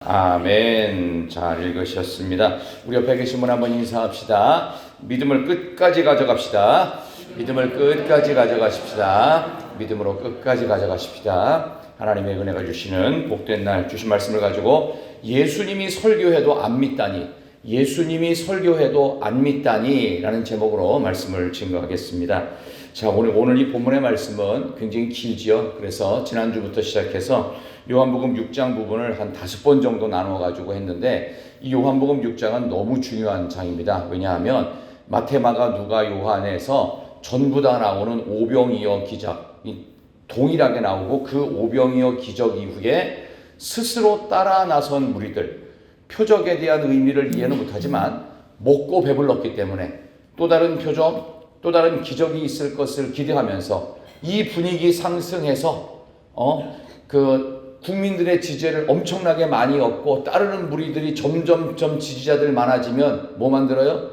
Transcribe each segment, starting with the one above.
아멘. 잘 읽으셨습니다. 우리 옆에 계신 분 한번 인사합시다. 믿음을 끝까지 가져갑시다. 믿음을 끝까지 가져가십시다. 믿음으로 끝까지 가져가십시다. 하나님의 은혜가 주시는 복된 날 주신 말씀을 가지고 예수님이 설교해도 안 믿다니, 예수님이 설교해도 안 믿다니 라는 제목으로 말씀을 증거하겠습니다. 자, 오늘 이 본문의 말씀은 굉장히 길지요. 그래서 지난주부터 시작해서 요한복음 6장 부분을 한 5번 정도 나눠가지고 했는데, 이 요한복음 6장은 너무 중요한 장입니다. 왜냐하면 마태, 마가, 누가, 요한에서 전부 다 나오는 오병이어 기적이 동일하게 나오고, 그 오병이어 기적 이후에 스스로 따라 나선 무리들, 표적에 대한 의미를 이해는 못하지만 먹고 배불렀기 때문에 또 다른 표적, 또 다른 기적이 있을 것을 기대하면서 이 분위기 상승해서 국민들의 지지를 엄청나게 많이 얻고 따르는 무리들이 점점점 지지자들 많아지면 뭐 만들어요?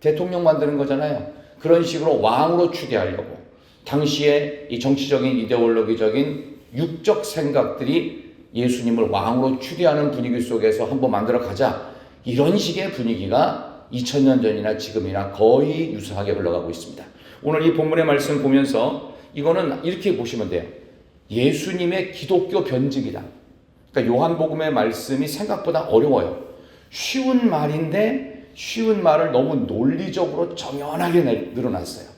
대통령 만드는 거잖아요. 그런 식으로 왕으로 추대하려고 당시에 이 정치적인 이데올로기적인 육적 생각들이 예수님을 왕으로 추대하는 분위기 속에서 한번 만들어 가자, 이런 식의 분위기가 2000년 전이나 지금이나 거의 유사하게 흘러가고 있습니다. 오늘 이 본문의 말씀 보면서 이거는 이렇게 보시면 돼요. 예수님의 기독교 변증이다. 그러니까 요한복음의 말씀이 생각보다 어려워요. 쉬운 말인데 쉬운 말을 너무 논리적으로 정연하게 늘어났어요.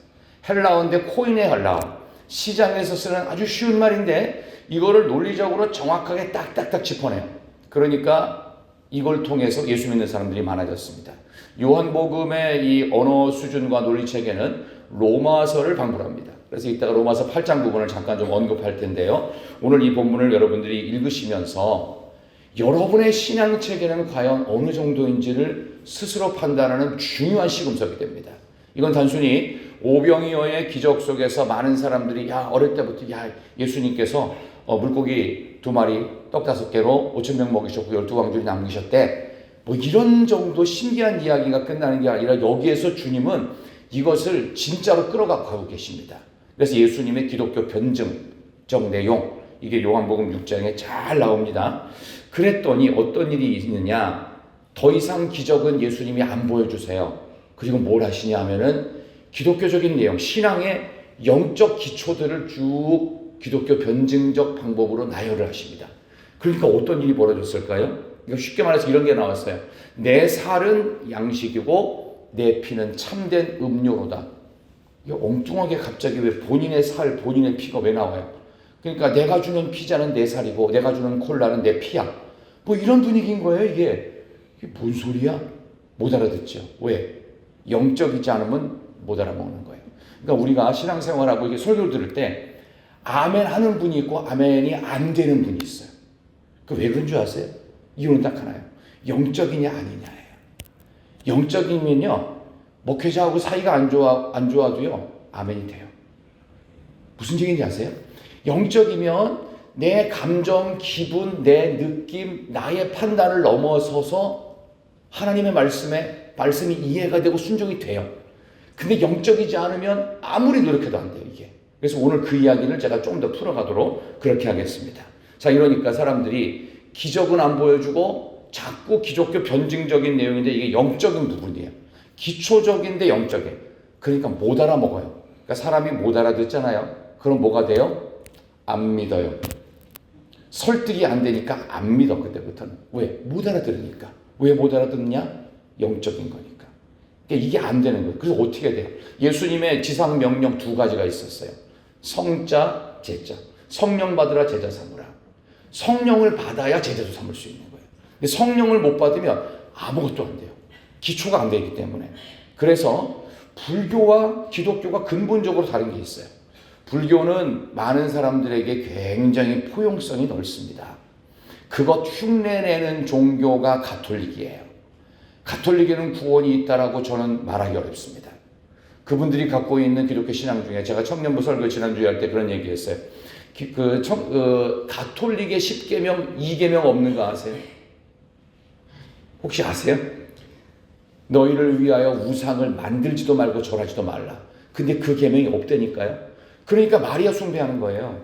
헬라어인데 코인의 헬라어, 시장에서 쓰는 아주 쉬운 말인데 이거를 논리적으로 정확하게 딱딱딱 짚어내요. 그러니까 이걸 통해서 예수 믿는 사람들이 많아졌습니다. 요한복음의 이 언어 수준과 논리체계는 로마서를 방불합니다. 그래서 이따가 로마서 8장 부분을 잠깐 좀 언급할 텐데요. 오늘 이 본문을 여러분들이 읽으시면서 여러분의 신앙체계는 과연 어느 정도인지를 스스로 판단하는 중요한 시금석이 됩니다. 이건 단순히 오병이어의 기적 속에서 많은 사람들이 어릴 때부터 예수님께서 물고기 2마리 떡 5개로 5,000명 먹이셨고 12광주리 남기셨대, 뭐 이런 정도 신기한 이야기가 끝나는 게 아니라 여기에서 주님은 이것을 진짜로 끌어가고 계십니다. 그래서 예수님의 기독교 변증적 내용, 이게 요한복음 6장에 잘 나옵니다. 그랬더니 어떤 일이 있느냐, 더 이상 기적은 예수님이 안 보여주세요. 그리고 뭘 하시냐 하면은 기독교적인 내용, 신앙의 영적 기초들을 쭉 기독교 변증적 방법으로 나열을 하십니다. 그러니까 어떤 일이 벌어졌을까요? 쉽게 말해서 이런 게 나왔어요. 내 살은 양식이고 내 피는 참된 음료로다. 이게 엉뚱하게 갑자기 왜 본인의 살, 본인의 피가 왜 나와요? 그러니까 내가 주는 피자는 내 살이고 내가 주는 콜라는 내 피야. 뭐 이런 분위기인 거예요. 이게 뭔 소리야? 못 알아듣죠. 왜? 영적이지 않으면 못 알아먹는 거예요. 그러니까 우리가 신앙생활하고 이게 설교를 들을 때 아멘 하는 분이 있고 아멘이 안 되는 분이 있어요. 그 왜 그런 줄 아세요? 이유는 딱 하나예요. 영적이냐 아니냐예요. 영적이면요, 목회자하고 사이가 안 좋아도요 아멘이 돼요. 무슨 얘기인지 아세요? 영적이면 내 감정, 기분, 내 느낌, 나의 판단을 넘어서서 하나님의 말씀이 이해가 되고 순종이 돼요. 근데 영적이지 않으면 아무리 노력해도 안 돼요, 이게. 그래서 오늘 그 이야기를 제가 좀 더 풀어가도록 그렇게 하겠습니다. 자, 이러니까 사람들이 기적은 안 보여주고 자꾸 기독교 변증적인 내용인데 이게 영적인 부분이에요. 기초적인데 영적이에요. 그러니까 못 알아먹어요. 그러니까 사람이 못 알아듣잖아요. 그럼 뭐가 돼요? 안 믿어요. 설득이 안 되니까 안 믿어, 그때부터는. 왜? 못 알아들으니까. 왜 못 알아듣느냐? 영적인 거니까. 그러니까 이게 안 되는 거예요. 그래서 어떻게 돼요? 예수님의 지상 명령 2가지가 있었어요. 성자, 제자. 성령 받으라, 제자 삼으라. 성령을 받아야 제자도 삼을 수 있는 거예요. 근데 성령을 못 받으면 아무것도 안 돼요. 기초가 안 되기 때문에. 그래서 불교와 기독교가 근본적으로 다른 게 있어요. 불교는 많은 사람들에게 굉장히 포용성이 넓습니다. 그것 흉내내는 종교가 가톨릭이에요. 가톨릭에는 구원이 있다라고 저는 말하기 어렵습니다. 그분들이 갖고 있는 기독교 신앙 중에, 제가 청년부 설교 지난주에 할 때 그런 얘기 했어요. 가톨릭의 10계명, 2계명 없는 거 아세요? 혹시 아세요? 너희를 위하여 우상을 만들지도 말고 절하지도 말라. 근데 그 계명이 없다니까요. 그러니까 마리아 숭배하는 거예요.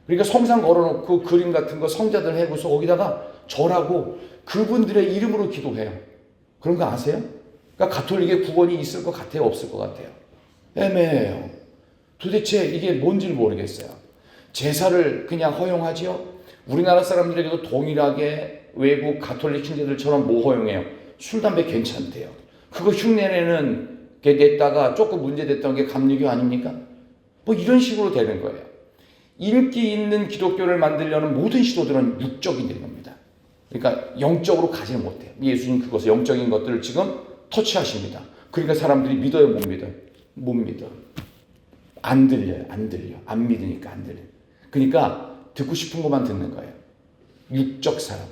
그러니까 성상 걸어놓고 그림 같은 거 성자들 해고서 거기다가 절하고 그분들의 이름으로 기도해요. 그런 거 아세요? 그러니까 가톨릭에 구원이 있을 것 같아요? 없을 것 같아요? 애매해요. 도대체 이게 뭔지를 모르겠어요. 제사를 그냥 허용하지요? 우리나라 사람들에게도 동일하게 외국 가톨릭 신자들처럼 뭐 허용해요? 술, 담배 괜찮대요. 그거 흉내내는 게 냈다가 조금 문제됐던 게 감리교 아닙니까? 뭐 이런 식으로 되는 거예요. 인기 있는 기독교를 만들려는 모든 시도들은 육적이 되는 겁니다. 그러니까 영적으로 가지는 못해요. 예수님 그것을 영적인 것들을 지금 터치하십니다. 그러니까 사람들이 믿어요, 못 믿어요? 못 믿어. 안 들려요, 안 들려. 안 믿으니까 안 들려요. 그러니까 듣고 싶은 것만 듣는 거예요. 육적 사람,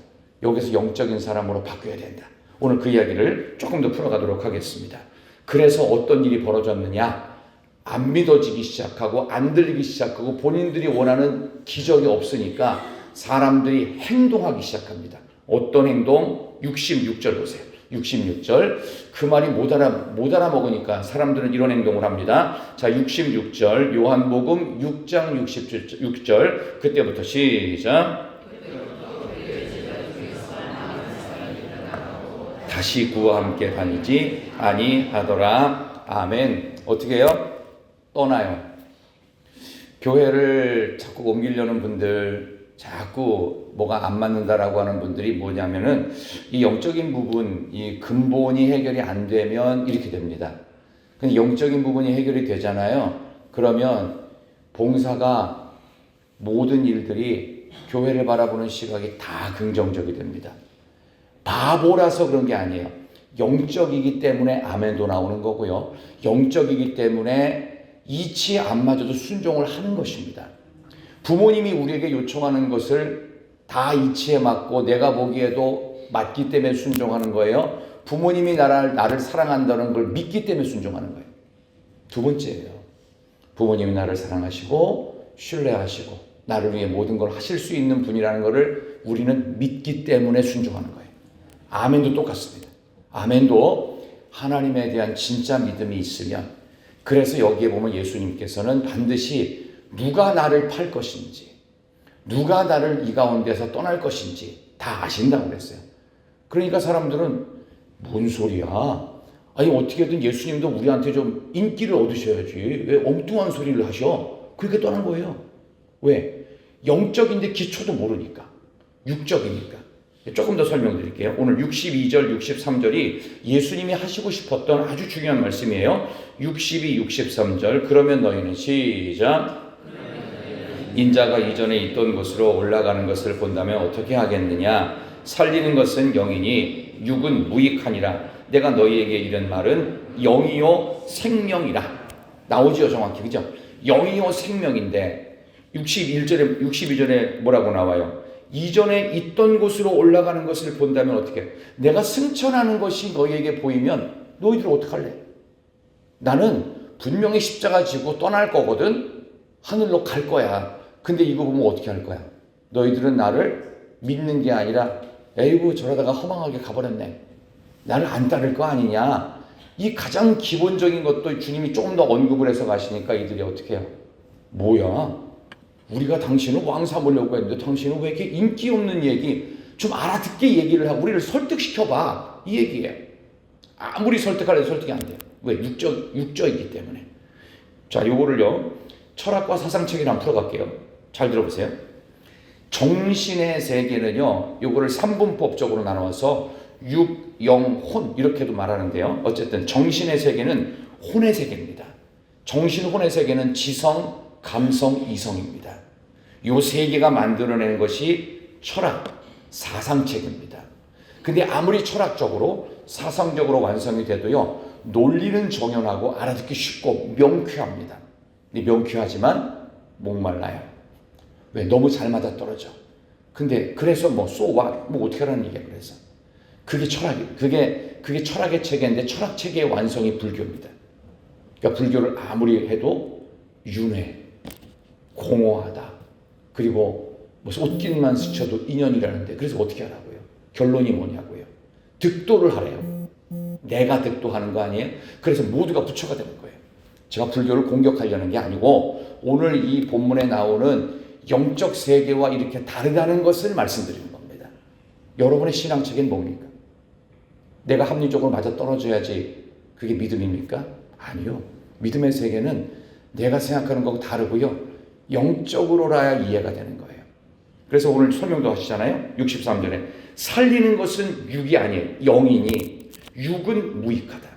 여기서 영적인 사람으로 바뀌어야 된다. 오늘 그 이야기를 조금 더 풀어가도록 하겠습니다. 그래서 어떤 일이 벌어졌느냐? 안 믿어지기 시작하고 안 들리기 시작하고 본인들이 원하는 기적이 없으니까 사람들이 행동하기 시작합니다. 어떤 행동? 66절 보세요. 66절. 그 말이 못 알아먹으니까 사람들은 이런 행동을 합니다. 자, 66절 요한복음 6장 66절 그때부터 시작. 다시 그와 함께 다니지 아니하더라. 아멘. 어떻게 해요? 떠나요. 교회를 자꾸 옮기려는 분들, 자꾸 뭐가 안 맞는다라고 하는 분들이 뭐냐면은 이 영적인 부분, 이 근본이 해결이 안 되면 이렇게 됩니다. 근데 영적인 부분이 해결이 되잖아요. 그러면 봉사가 모든 일들이 교회를 바라보는 시각이 다 긍정적이 됩니다. 바보라서 그런 게 아니에요. 영적이기 때문에 아멘도 나오는 거고요. 영적이기 때문에 이치에 안 맞아도 순종을 하는 것입니다. 부모님이 우리에게 요청하는 것을 다 이치에 맞고 내가 보기에도 맞기 때문에 순종하는 거예요. 부모님이 나를 사랑한다는 걸 믿기 때문에 순종하는 거예요. 두 번째예요. 부모님이 나를 사랑하시고 신뢰하시고 나를 위해 모든 걸 하실 수 있는 분이라는 것을 우리는 믿기 때문에 순종하는 거예요. 아멘도 똑같습니다. 아멘도 하나님에 대한 진짜 믿음이 있으면, 그래서 여기에 보면 예수님께서는 반드시 누가 나를 팔 것인지, 누가 나를 이 가운데서 떠날 것인지 다 아신다고 그랬어요. 그러니까 사람들은 뭔 소리야? 아니 어떻게든 예수님도 우리한테 좀 인기를 얻으셔야지. 왜 엉뚱한 소리를 하셔? 그렇게 떠난 거예요. 왜? 영적인데 기초도 모르니까. 육적이니까. 조금 더 설명드릴게요. 오늘 62절, 63절이 예수님이 하시고 싶었던 아주 중요한 말씀이에요. 62, 63절. 그러면 너희는 시작. 인자가 이전에 있던 곳으로 올라가는 것을 본다면 어떻게 하겠느냐? 살리는 것은 영이니 육은 무익하니라. 내가 너희에게 이른 말은 영이요 생명이라. 나오지요, 정확히. 그죠? 영이요 생명인데 62절에 뭐라고 나와요? 이전에 있던 곳으로 올라가는 것을 본다면 어떻게? 내가 승천하는 것이 너희에게 보이면 너희들 어떡할래? 나는 분명히 십자가 지고 떠날 거거든. 하늘로 갈 거야. 근데 이거 보면 어떻게 할 거야? 너희들은 나를 믿는 게 아니라 에이구 저러다가 허망하게 가버렸네. 나를 안 따를 거 아니냐. 이 가장 기본적인 것도 주님이 조금 더 언급을 해서 가시니까 이들이 어떻게 해요? 뭐야? 우리가 당신을 왕 삼으려고 했는데 당신은 왜 이렇게 인기 없는 얘기, 좀 알아듣게 얘기를 하고 우리를 설득시켜봐. 이 얘기예요. 아무리 설득하려도 설득이 안 돼요. 왜? 육적이기 때문에. 자, 요거를요. 철학과 사상책을 한번 풀어갈게요. 잘 들어보세요. 정신의 세계는요. 요거를 3분법적으로 나눠서 육, 영, 혼 이렇게도 말하는데요. 어쨌든 정신의 세계는 혼의 세계입니다. 정신, 혼의 세계는 지성, 감성, 이성입니다. 요 세 개가 만들어낸 것이 철학, 사상책입니다. 근데 아무리 철학적으로, 사상적으로 완성이 돼도요, 논리는 정연하고 알아듣기 쉽고 명쾌합니다. 명쾌하지만 목말라요. 왜? 너무 잘 맞아떨어져. 근데 그래서 뭐 so what? 뭐 어떻게 하라는 얘기야. 그래서 그게 그게 철학의 체계인데 철학 체계의 완성이 불교입니다. 그러니까 불교를 아무리 해도 윤회, 공허하다. 그리고 무슨 옷깃만 스쳐도 인연이라는데 그래서 어떻게 하라고요? 결론이 뭐냐고요? 득도를 하래요. 내가 득도하는 거 아니에요? 그래서 모두가 부처가 되는 거예요. 제가 불교를 공격하려는 게 아니고 오늘 이 본문에 나오는 영적 세계와 이렇게 다르다는 것을 말씀드리는 겁니다. 여러분의 신앙책엔 뭡니까? 내가 합리적으로 맞아 떨어져야지 그게 믿음입니까? 아니요. 믿음의 세계는 내가 생각하는 거하고 다르고요. 영적으로라야 이해가 되는 거예요. 그래서 오늘 설명도 하시잖아요. 63절에 살리는 것은 육이 아니에요. 영이니 육은 무익하다.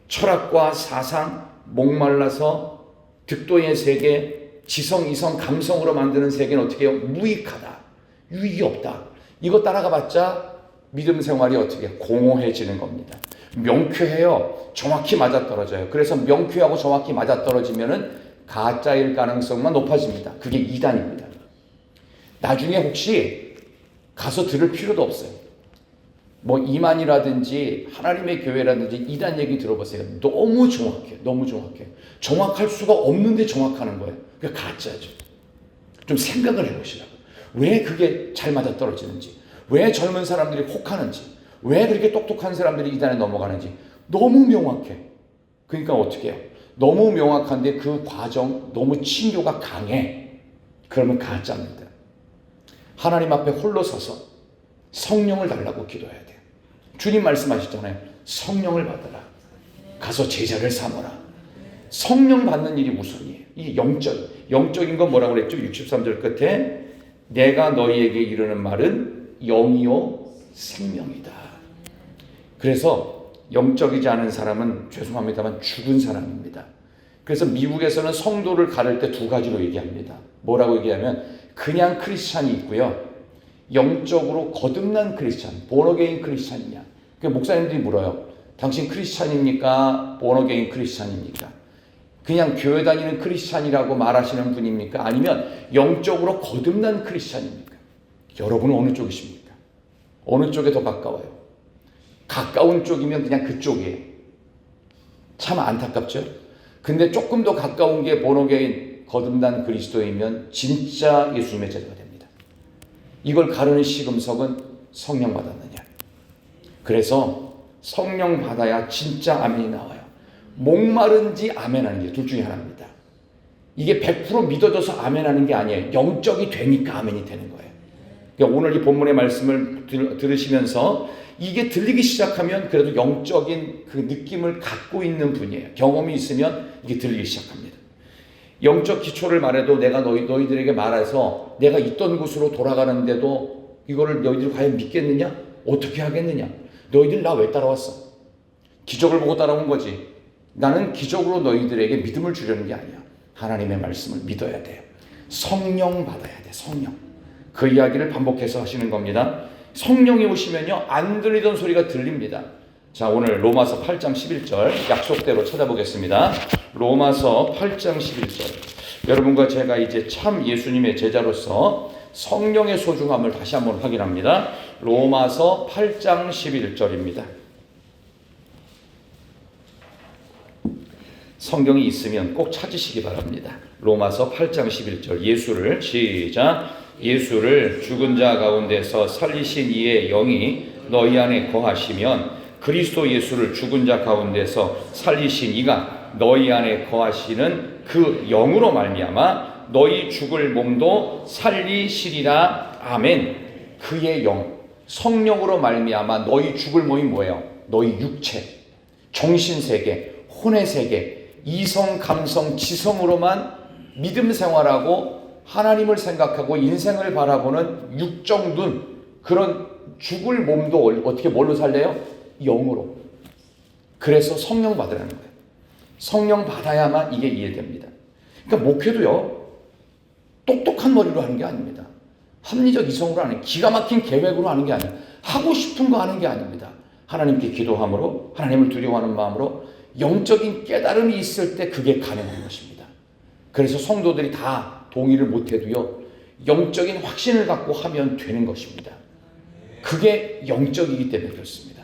철학과 사상, 목말라서 득도의 세계, 지성, 이성, 감성으로 만드는 세계는 어떻게 해요? 무익하다. 유익이 없다. 이거 따라가 봤자 믿음 생활이 어떻게 공허해지는 겁니다. 명쾌해요. 정확히 맞아떨어져요. 그래서 명쾌하고 정확히 맞아떨어지면은 가짜일 가능성만 높아집니다. 그게 이단입니다. 나중에 혹시 가서 들을 필요도 없어요. 뭐 이만이라든지 하나님의 교회라든지 이단 얘기 들어보세요. 너무 정확해요. 너무 정확해요. 정확할 수가 없는데 정확하는 거예요. 그게 가짜죠. 좀 생각을 해보시라고. 왜 그게 잘 맞아떨어지는지, 왜 젊은 사람들이 혹하는지, 왜 그렇게 똑똑한 사람들이 이단에 넘어가는지 너무 명확해. 그러니까 어떻게 해요? 너무 명확한데 그 과정 너무 친교가 강해. 그러면 가짜입니다. 하나님 앞에 홀로 서서 성령을 달라고 기도해야 돼요. 주님 말씀하셨잖아요. 성령을 받아라. 가서 제자를 삼아라. 성령 받는 일이 우선이에요. 이게 영적인 건 뭐라고 그랬죠? 63절 끝에 내가 너희에게 이르는 말은 영이요 생명이다. 그래서 영적이지 않은 사람은 죄송합니다만 죽은 사람입니다. 그래서 미국에서는 성도를 가를 때 두 가지로 얘기합니다. 뭐라고 얘기하면 그냥 크리스찬이 있고요. 영적으로 거듭난 크리스찬, 본어게인 크리스찬이냐. 목사님들이 물어요. 당신 크리스찬입니까? 본어게인 크리스찬입니까? 그냥 교회 다니는 크리스찬이라고 말하시는 분입니까? 아니면 영적으로 거듭난 크리스찬입니까? 여러분은 어느 쪽이십니까? 어느 쪽에 더 가까워요? 가까운 쪽이면 그냥 그쪽이에요. 참 안타깝죠? 근데 조금 더 가까운 게 본어게인 거듭난 그리스도이면 진짜 예수님의 제자가 됩니다. 이걸 가르는 시금석은 성령 받았느냐. 그래서 성령 받아야 진짜 아멘이 나와요. 목마른지 아멘하는 게 둘 중에 하나입니다. 이게 100% 믿어져서 아멘하는 게 아니에요. 영적이 되니까 아멘이 되는 거예요. 그러니까 오늘 이 본문의 말씀을 들으시면서 이게 들리기 시작하면 그래도 영적인 그 느낌을 갖고 있는 분이에요. 경험이 있으면 이게 들리기 시작합니다. 영적 기초를 말해도 내가 너희들에게 말해서 내가 있던 곳으로 돌아가는데도 이거를 너희들이 과연 믿겠느냐? 어떻게 하겠느냐? 너희들 나 왜 따라왔어? 기적을 보고 따라온 거지. 나는 기적으로 너희들에게 믿음을 주려는 게 아니야. 하나님의 말씀을 믿어야 돼요. 성령 받아야 돼. 성령. 그 이야기를 반복해서 하시는 겁니다. 성령이 오시면요 안 들리던 소리가 들립니다. 자, 오늘 로마서 8장 11절 약속대로 찾아보겠습니다. 로마서 8장 11절. 여러분과 제가 이제 참 예수님의 제자로서 성령의 소중함을 다시 한번 확인합니다. 로마서 8장 11절입니다. 성경이 있으면 꼭 찾으시기 바랍니다. 로마서 8장 11절 예수를 시작. 예수를 죽은 자 가운데서 살리신 이의 영이 너희 안에 거하시면 그리스도 예수를 죽은 자 가운데서 살리신 이가 너희 안에 거하시는 그 영으로 말미암아 너희 죽을 몸도 살리시리라. 아멘. 그의 영, 성령으로 말미암아 너희 죽을 몸이 뭐예요? 너희 육체, 정신세계, 혼의 세계, 이성, 감성, 지성으로만 믿음 생활하고 하나님을 생각하고 인생을 바라보는 육정둔 그런 죽을 몸도 어떻게 뭘로 살려요? 영으로. 그래서 성령 받으라는 거예요. 성령 받아야만 이게 이해됩니다. 그러니까 목회도요 똑똑한 머리로 하는 게 아닙니다. 합리적 이성으로 하는, 기가 막힌 계획으로 하는 게 아니에요. 하고 싶은 거 하는 게 아닙니다. 하나님께 기도함으로, 하나님을 두려워하는 마음으로 영적인 깨달음이 있을 때 그게 가능한 것입니다. 그래서 성도들이 다 동의를 못해도요 영적인 확신을 갖고 하면 되는 것입니다. 그게 영적이기 때문에 그렇습니다.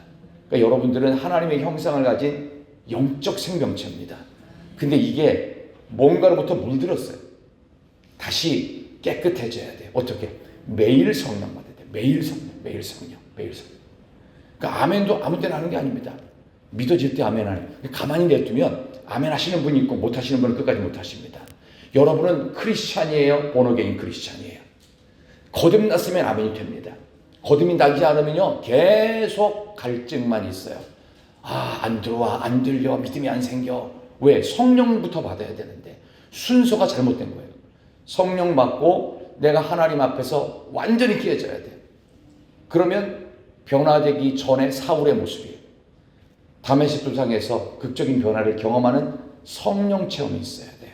그러니까 여러분들은 하나님의 형상을 가진 영적 생명체입니다. 근데 이게 뭔가로부터 물들었어요. 다시 깨끗해져야 돼요. 어떻게? 매일 성령 받아야 돼요. 매일 성령. 그러니까 아멘도 아무 때나 하는 게 아닙니다. 믿어질 때 아멘 하는. 가만히 냅두면 아멘 하시는 분이 있고 못 하시는 분은 끝까지 못 하십니다. 여러분은 크리스찬이에요? 본어게인 크리스찬이에요? 거듭났으면 아멘이 됩니다. 거듭이 나지 않으면요 계속 갈증만 있어요. 안 들어와, 안 들려, 믿음이 안 생겨. 왜? 성령부터 받아야 되는데 순서가 잘못된 거예요. 성령 받고 내가 하나님 앞에서 완전히 깨져야 돼요. 그러면 변화되기 전에 사울의 모습이에요. 다메섹 도상에서 극적인 변화를 경험하는 성령 체험이 있어야 돼요.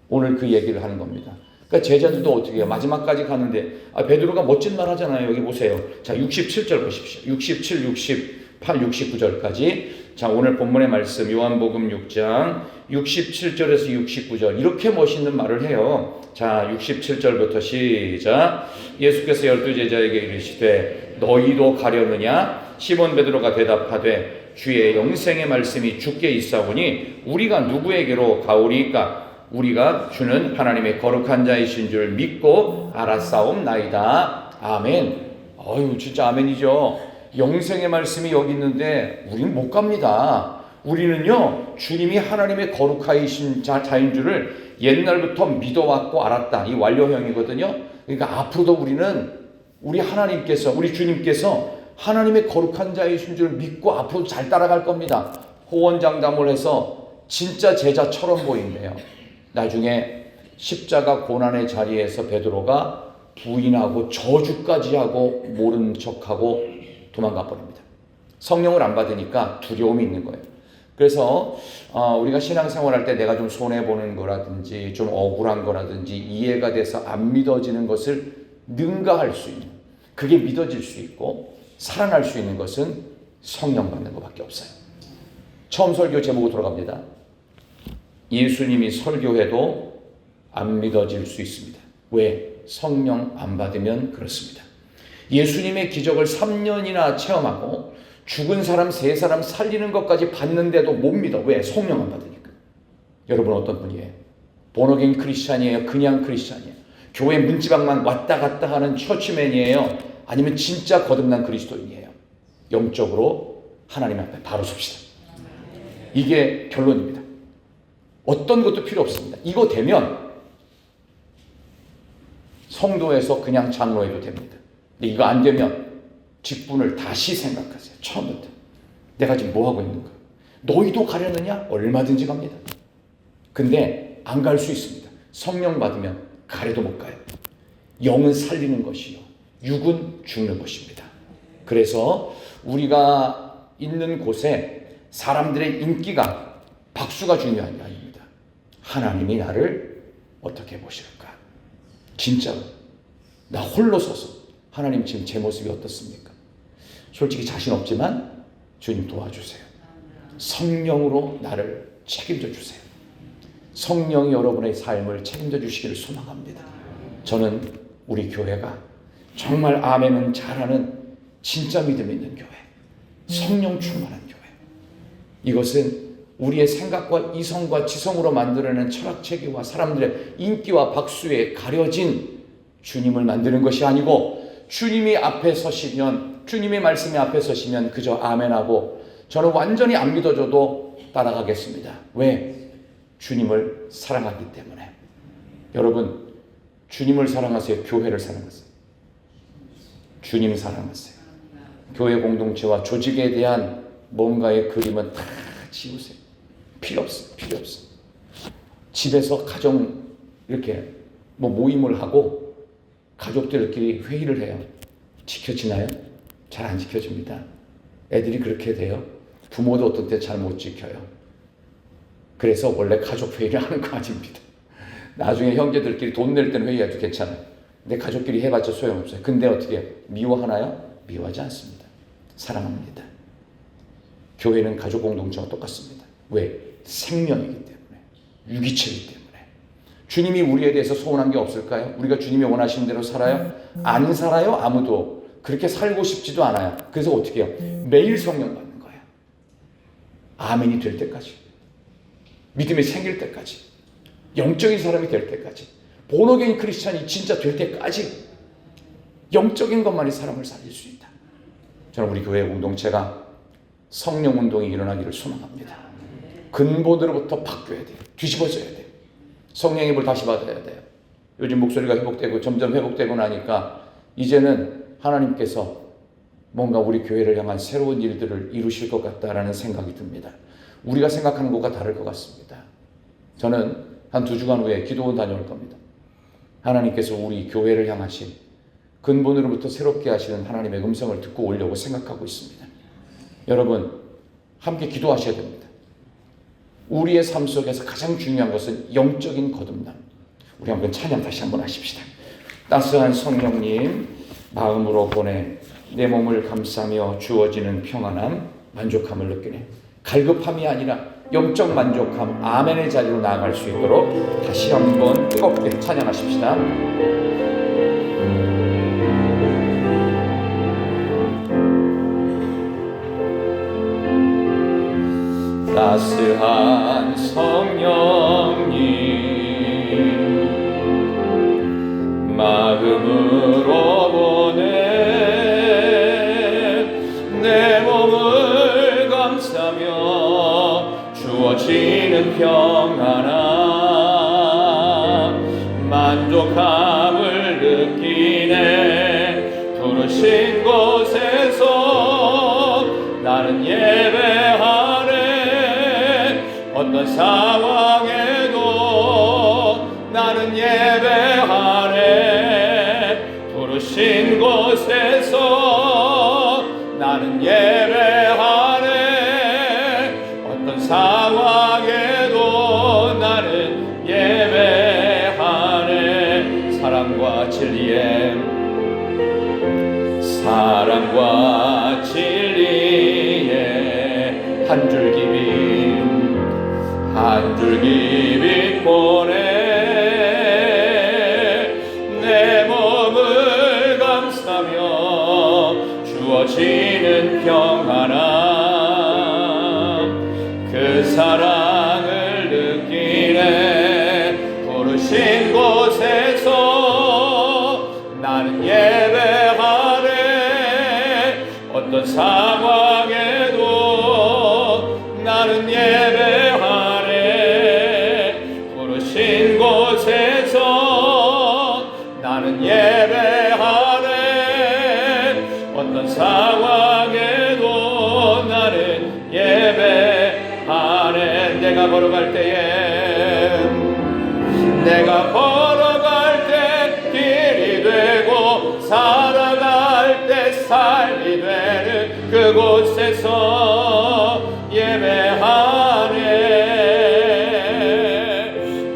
오늘 그 얘기를 하는 겁니다. 그러니까 제자들도 어떻게 해요? 마지막까지 가는데 베드로가 멋진 말 하잖아요. 여기 보세요. 자, 67절 보십시오. 67, 68, 69절까지. 자, 오늘 본문의 말씀 요한복음 6장 67절에서 69절 이렇게 멋있는 말을 해요. 자, 67절부터 시작. 예수께서 12제자에게 이르시되 너희도 가려느냐? 시몬 베드로가 대답하되 주의 영생의 말씀이 주께 있사오니 우리가 누구에게로 가오리이까? 우리가 주는 하나님의 거룩한 자이신 줄 믿고 알았사옵나이다. 아멘. 진짜 아멘이죠. 영생의 말씀이 여기 있는데 우리는 못 갑니다. 우리는요 주님이 하나님의 거룩하신 자인 줄을 옛날부터 믿어왔고 알았다. 이 완료형이거든요. 그러니까 앞으로도 우리는 우리 하나님께서, 우리 주님께서 하나님의 거룩한 자이신 줄 믿고 앞으로 잘 따라갈 겁니다. 호언장담을 해서 진짜 제자처럼 보인대요. 나중에 십자가 고난의 자리에서 베드로가 부인하고 저주까지 하고 모른 척하고 도망가 버립니다. 성령을 안 받으니까 두려움이 있는 거예요. 그래서 우리가 신앙생활할 때 내가 좀 손해보는 거라든지 좀 억울한 거라든지 이해가 돼서 안 믿어지는 것을 능가할 수 있는, 그게 믿어질 수 있고 살아날 수 있는 것은 성령 받는 것밖에 없어요. 처음 설교 제목으로 돌아갑니다. 예수님이 설교해도 안 믿어질 수 있습니다. 왜? 성령 안 받으면 그렇습니다. 예수님의 기적을 3년이나 체험하고 죽은 사람 3사람 살리는 것까지 봤는데도 못 믿어. 왜? 성령 안 받으니까. 여러분 어떤 분이에요? 본어게인 크리스찬이에요? 그냥 크리스찬이에요? 교회 문지방만 왔다 갔다 하는 처치맨이에요? 아니면 진짜 거듭난 그리스도인이에요? 영적으로 하나님 앞에 바로 섭시다. 이게 결론입니다. 어떤 것도 필요 없습니다. 이거 되면 성도에서 그냥 장로해도 됩니다. 근데 이거 안 되면 직분을 다시 생각하세요. 처음부터. 내가 지금 뭐 하고 있는가? 너희도 가려느냐? 얼마든지 갑니다. 근데 안 갈 수 있습니다. 성령 받으면 가래도 못 가요. 영은 살리는 것이요, 육은 죽는 것입니다. 그래서 우리가 있는 곳에 사람들의 인기가, 박수가 중요한 게 아닙니다. 하나님이 나를 어떻게 보실까? 진짜로 나 홀로 서서 하나님 지금 제 모습이 어떻습니까? 솔직히 자신 없지만 주님 도와주세요. 성령으로 나를 책임져 주세요. 성령이 여러분의 삶을 책임져 주시기를 소망합니다. 저는 우리 교회가 정말 아멘은 잘하는 진짜 믿음 있는 교회, 성령 충만한 교회, 이것은 우리의 생각과 이성과 지성으로 만들어낸 철학체계와 사람들의 인기와 박수에 가려진 주님을 만드는 것이 아니고, 주님이 앞에 서시면, 주님의 말씀이 앞에 서시면 그저 아멘하고 저는 완전히 안 믿어줘도 따라가겠습니다. 왜? 주님을 사랑하기 때문에. 여러분, 주님을 사랑하세요? 교회를 사랑하세요? 주님 사랑하세요. 교회 공동체와 조직에 대한 뭔가의 그림은 다 지우세요. 필요 없어. 필요 없어. 집에서 가정 이렇게 모임을 하고 가족들끼리 회의를 해요. 지켜지나요? 잘 안 지켜집니다. 애들이 그렇게 돼요. 부모도 어떤 때 잘 못 지켜요. 그래서 원래 가족 회의를 하는 거 아닙니다. 나중에 형제들끼리 돈 낼 때는 회의해도 괜찮아요. 근데 가족끼리 해봤자 소용없어요. 근데 어떻게 미워하나요? 미워하지 않습니다. 사랑합니다. 교회는 가족 공동체와 똑같습니다. 왜? 생명이기 때문에, 유기체이기 때문에. 주님이 우리에 대해서 소원한 게 없을까요? 우리가 주님이 원하시는 대로 살아요? 안 살아요? 아무도. 그렇게 살고 싶지도 않아요. 그래서 어떻게 해요? 매일 성령 받는 거예요. 아멘이 될 때까지, 믿음이 생길 때까지, 영적인 사람이 될 때까지, 본어게인 크리스찬이 진짜 될 때까지 영적인 것만이 사람을 살릴 수 있다. 저는 우리 교회 공동체가 성령 운동이 일어나기를 소망합니다. 근본으로부터 바뀌어야 돼요. 뒤집어져야 돼요. 성령의 힘을 다시 받아야 돼요. 요즘 목소리가 회복되고 점점 회복되고 나니까 이제는 하나님께서 뭔가 우리 교회를 향한 새로운 일들을 이루실 것 같다라는 생각이 듭니다. 우리가 생각하는 것과 다를 것 같습니다. 저는 한 2주간 후에 기도원 다녀올 겁니다. 하나님께서 우리 교회를 향하신 근본으로부터 새롭게 하시는 하나님의 음성을 듣고 오려고 생각하고 있습니다. 여러분, 함께 기도하셔야 됩니다. 우리의 삶 속에서 가장 중요한 것은 영적인 거듭남. 우리 한번 찬양 다시 한번 하십시다. 따스한 성령님 마음으로 보내 내 몸을 감싸며 주어지는 평안함, 만족함을 느끼네. 갈급함이 아니라 영적 만족함, 아멘의 자리로 나아갈 수 있도록 다시 한번 뜨겁게 찬양하십시다. 따스한 성령님 마음으로 보내 내 몸을 감싸며 주어지는 평안함 만족함을 느끼네. 부르신 곳에서 나는 예배하네. 어떤 상황에도 나는 예배하네. 부르신 곳에서 나는 예배하네. 어떤 상황에도 나는 예배하네. 사랑과 진리에 한 줄기 빛 보내 내 몸을 감싸며 주어지는 평안함 그 사랑을 느끼네. 부르신 곳에서 나는 예배하네. 어떤 상황에도 나는 예배하네. 부르신 곳에서 나는 예배하네. 어떤 상황에도 나는 예배하네. 내가 걸어갈 때 길이 되고 살아갈 때 삶이 되는 그곳에서 예배하네.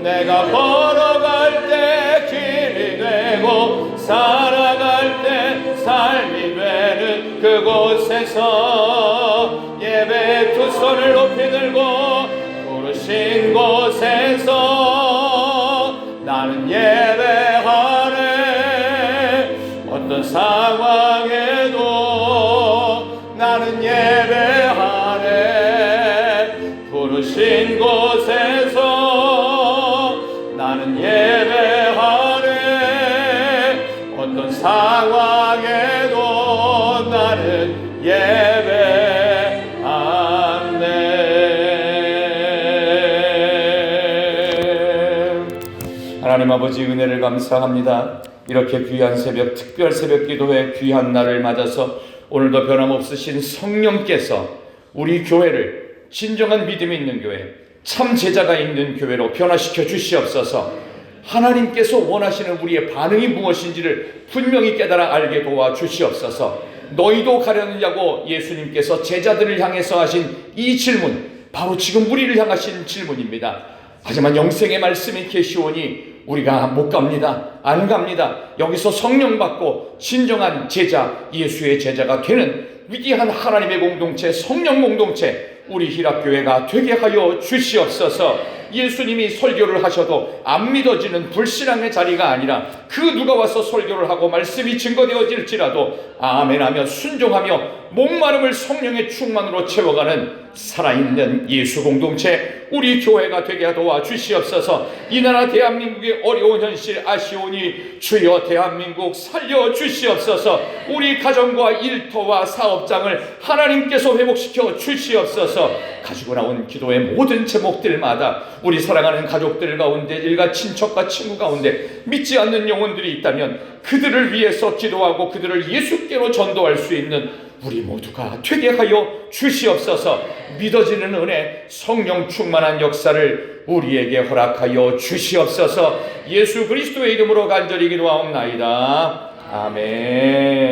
내가 걸어갈 때 길이 되고 살아갈 때 삶이 되는 그곳에서 예배. 두 손을 높이 들고 부르신 곳에서 나는 예배하네. 어떤 상황에도 나는 예배하네. 부르신 곳에서 나는 예배하네. 어떤 상황에도 나는 예배하네. 하나님 아버지 은혜를 감사합니다. 이렇게 귀한 새벽, 특별 새벽 기도회 귀한 날을 맞아서 오늘도 변함없으신 성령께서 우리 교회를 진정한 믿음이 있는 교회, 참 제자가 있는 교회로 변화시켜 주시옵소서. 하나님께서 원하시는 우리의 반응이 무엇인지를 분명히 깨달아 알게 도와 주시옵소서. 너희도 가려느냐고 예수님께서 제자들을 향해서 하신 이 질문, 바로 지금 우리를 향하신 질문입니다. 하지만 영생의 말씀이 계시오니 우리가 못 갑니다. 안 갑니다. 여기서 성령 받고 진정한 제자, 예수의 제자가 되는 위대한 하나님의 공동체, 성령 공동체, 우리 희락교회가 되게 하여 주시옵소서. 예수님이 설교를 하셔도 안 믿어지는 불신앙의 자리가 아니라 그 누가 와서 설교를 하고 말씀이 증거되어질지라도 아멘하며 순종하며 목마름을 성령의 충만으로 채워가는 살아있는 예수 공동체, 우리 교회가 되게 도와 주시옵소서. 이 나라 대한민국의 어려운 현실 아시오니 주여 대한민국 살려 주시옵소서. 우리 가정과 일터와 사업장을 하나님께서 회복시켜 주시옵소서. 가지고 나온 기도의 모든 제목들마다 우리 사랑하는 가족들 가운데, 일가 친척과 친구 가운데 믿지 않는 영혼들이 있다면 그들을 위해서 기도하고 그들을 예수께로 전도할 수 있는 우리 모두가 되게 하여 주시옵소서. 믿어지는 은혜, 성령 충만한 역사를 우리에게 허락하여 주시옵소서. 예수 그리스도의 이름으로 간절히 기도하옵나이다. 아멘.